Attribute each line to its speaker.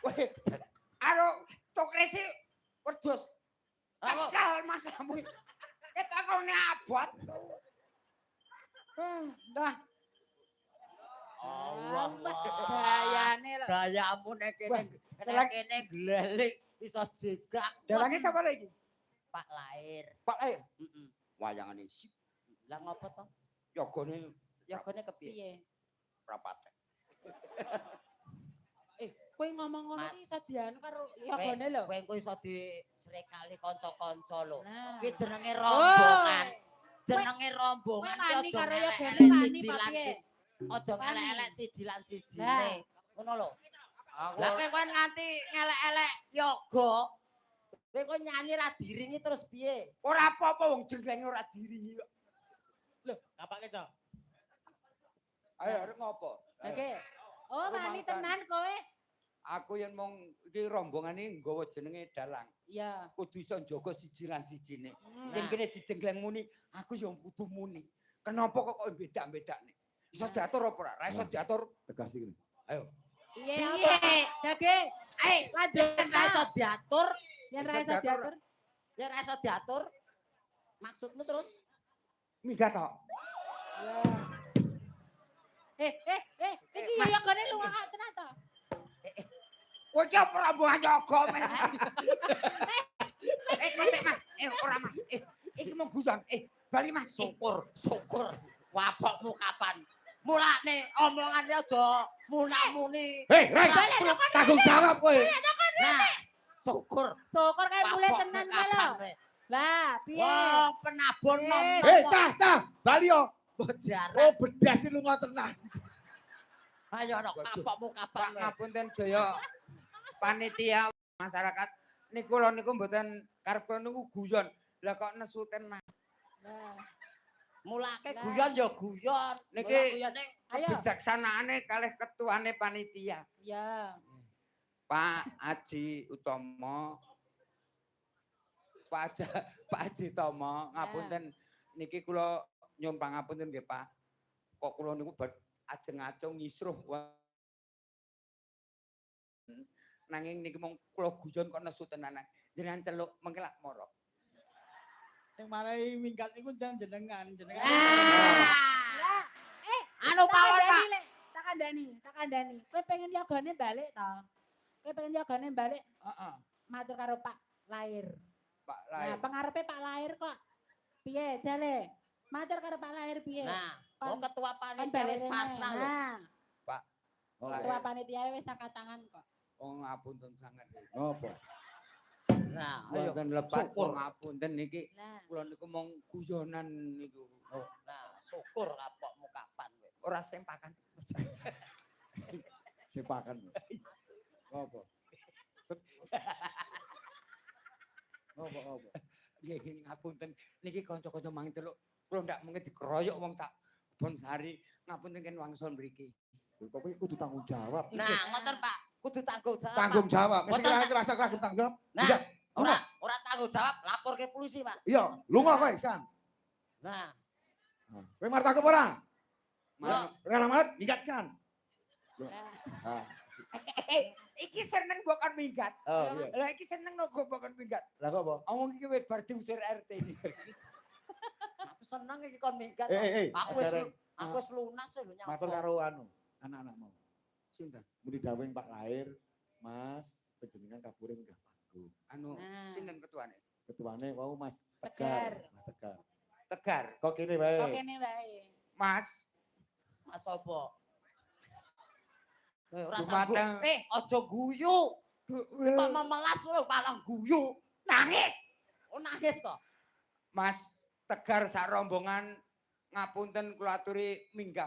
Speaker 1: Weh, aro Cokresi wedhus. Kesel masamu. Ketakone abot. Dah.
Speaker 2: Allah.
Speaker 3: Gayane lho.
Speaker 2: Gayamu nek kene glelik iso jegak.
Speaker 1: Dalange sapa lho iki?
Speaker 2: Pak Lair.
Speaker 1: Pak Lair.
Speaker 2: Heeh.
Speaker 1: Wayangane sip.
Speaker 2: Lah ngopo to?
Speaker 1: Yogane
Speaker 2: Yogane kepiye?
Speaker 3: Piye?
Speaker 1: rapat.
Speaker 3: Kowe ngomong ngono
Speaker 2: Mas.
Speaker 3: iki iso dianu karo yogane lho.
Speaker 2: Kowe engko iso disrekali kanca-kanca lho.
Speaker 3: Nah.
Speaker 2: Kuwi jenenge rombongan. Jenenge rombongan
Speaker 3: Kowe
Speaker 2: ki
Speaker 3: wani
Speaker 2: aja
Speaker 3: karo yogane
Speaker 2: ngelek-elek
Speaker 3: wani
Speaker 2: siji lan
Speaker 3: papiye?
Speaker 2: aja
Speaker 3: Wani.
Speaker 2: ngelek-elek siji lan sijine.
Speaker 3: Nah.
Speaker 2: Ngono lho.
Speaker 1: Aku
Speaker 2: Lah kowe nganti ngelek-elek yoga. Kowe nyanyi ra diringi terus piye?
Speaker 1: ora apa-apa wong jenglenge ora diringi kok.
Speaker 4: Lho, kapake, Cok?
Speaker 1: Ayo arep ngopo?
Speaker 3: Oke. Oh, wani tenan kowe?
Speaker 1: Aku yen mong iki rombongane nggawa jenenge dalang.
Speaker 3: Iya.
Speaker 1: Kudu iso njaga siji lan sijine.
Speaker 3: Hmm.
Speaker 1: Yen kene dijengleng muni, aku yo kudu muni. Kenapa kok beda-bedane? Iso diatur apa ora? Ra iso diatur.
Speaker 5: Tegas iki.
Speaker 1: Ayo.
Speaker 3: Piye
Speaker 2: Piye?
Speaker 3: apa? Dage. Lanjut
Speaker 2: Ra iso diatur,
Speaker 3: Yen ra iso diatur.
Speaker 2: ya ra iso diatur. Maksudmu terus?
Speaker 1: Minggat tok.
Speaker 3: Ya. Iki yo yogane lunga tenan to.
Speaker 1: Kowe iki apa rombongan yoga men? Masih Mas. Ora Mas. Iki mung guyon. Bali Mas.
Speaker 2: Syukur. Wabokmu kapan? Mulane omongane aja munamuni.
Speaker 5: Hei, Rek, tanggung jawab kowe.
Speaker 2: Nah, syukur.
Speaker 3: Syukur kae mulai
Speaker 2: Wabokmu
Speaker 3: tenan
Speaker 2: kapan,
Speaker 3: lho.
Speaker 2: kowe?
Speaker 3: Lah, piye?
Speaker 2: Wong penabon nom.
Speaker 5: Hei, cah, bali yo.
Speaker 2: Bojaran.
Speaker 5: Oh, bedas iki lunga tenan.
Speaker 2: Ayo no, kapokmu
Speaker 1: Pak
Speaker 2: kapan kowe?
Speaker 1: ngapunten Jaya panitia masyarakat niku lho niku mboten karep niku guyon. Lah kok nesu tenan.
Speaker 3: Lah,
Speaker 2: Mulake
Speaker 3: Lah.
Speaker 2: guyon ya guyon.
Speaker 1: Niki
Speaker 2: Ning
Speaker 3: ayo.
Speaker 1: kebijaksanaane kalih ketuane panitia.
Speaker 3: Ya.
Speaker 1: Pak Aji Utomo. Pak Aji Utomo, ngapunten niki kula nyuwun pangapunten nggih Pak. Kok kula niku ajeng-ajeng nyisruh nanging niki mung kula guyon kok nesu tenanan. Jenengan celuk mengke lak moro.
Speaker 4: Sing marai minggat niku jenengan.
Speaker 3: Lah,
Speaker 2: anu pawon Pak.
Speaker 3: Tak kandhani. Kowe pengen yogane balik to? Kowe pengen yogane balik
Speaker 1: Heeh.
Speaker 3: matur karo Pak Lair.
Speaker 1: Pak
Speaker 3: Nah,
Speaker 1: Lair.
Speaker 3: pengarepe Pak Lair kok piye jale? Matur karo Pak Lair piye?
Speaker 2: Nah,
Speaker 3: Kon-
Speaker 2: wong ketua
Speaker 3: Kon
Speaker 2: panitia
Speaker 3: balik
Speaker 2: wis
Speaker 3: rene.
Speaker 2: pasrah lho.
Speaker 3: Nah,
Speaker 1: Lair.
Speaker 3: ketua panitia wis angkat tangan kok.
Speaker 1: Oh ngapunten sanget.
Speaker 5: Apa?
Speaker 2: Nah, ayo.
Speaker 1: Wonten lepat
Speaker 2: syukur.
Speaker 1: ngapunten niki
Speaker 3: Lah,
Speaker 1: kula niku mung guyonan niku.
Speaker 2: Nah, syukur kapokmu kapan kowe.
Speaker 1: Ora sempakan.
Speaker 5: Sepakan. Apa? Apa?
Speaker 1: Nggih ngapunten niki kanca-kanca mang celuk kula ndak mungkin dikeroyok wong sak Bonsari ngapunten ken wangsul mriki.
Speaker 5: Kok kowe kudu tanggung jawab.
Speaker 2: Nah, ngoten Pak, kudu tanggung jawab.
Speaker 5: Tanggung jawab. Mesti
Speaker 2: Betul,
Speaker 5: kira rasa tanggung jawab.
Speaker 2: Nah,
Speaker 5: Tidak.
Speaker 2: ora tanggung jawab, lapor ke polisi, Pak.
Speaker 5: Iya, lunga kowe, San.
Speaker 2: Nah,
Speaker 5: Kowe marah takut ora?
Speaker 1: Mang-
Speaker 5: Ora banget, minggat, San.
Speaker 3: lah.
Speaker 5: Ah,
Speaker 1: Iki seneng bukan minggat.
Speaker 5: oh iya.
Speaker 1: Lah iki seneng nogo bukan minggat.
Speaker 5: Lah kok apa?
Speaker 1: Omong iki wis bar diusir RT ini.
Speaker 2: aku seneng iki kon minggat. Aku wis
Speaker 5: Sareng.
Speaker 2: lunas lho nyampe.
Speaker 5: Matur karo anak-anakmu.
Speaker 1: Sinten?
Speaker 5: Muni dawuh Pak Lair, Mas, panjenengan kabure minggah panggung.
Speaker 1: Anu
Speaker 3: Nah.
Speaker 1: sinten ketuane?
Speaker 5: Ketuane wau Mas
Speaker 3: Tegar.
Speaker 5: Mas Tegar.
Speaker 1: Tegar.
Speaker 5: Kok kene wae.
Speaker 3: Kok kene wae.
Speaker 1: Mas,
Speaker 2: Mas apa? Ora
Speaker 1: Dumateng.
Speaker 2: sanggup. Aja guyu. Kok memelas lho palang guyu.
Speaker 1: nangis.
Speaker 2: Oh nangis to.
Speaker 1: Mas Tegar sak rombongan ngapunten kula aturi minggah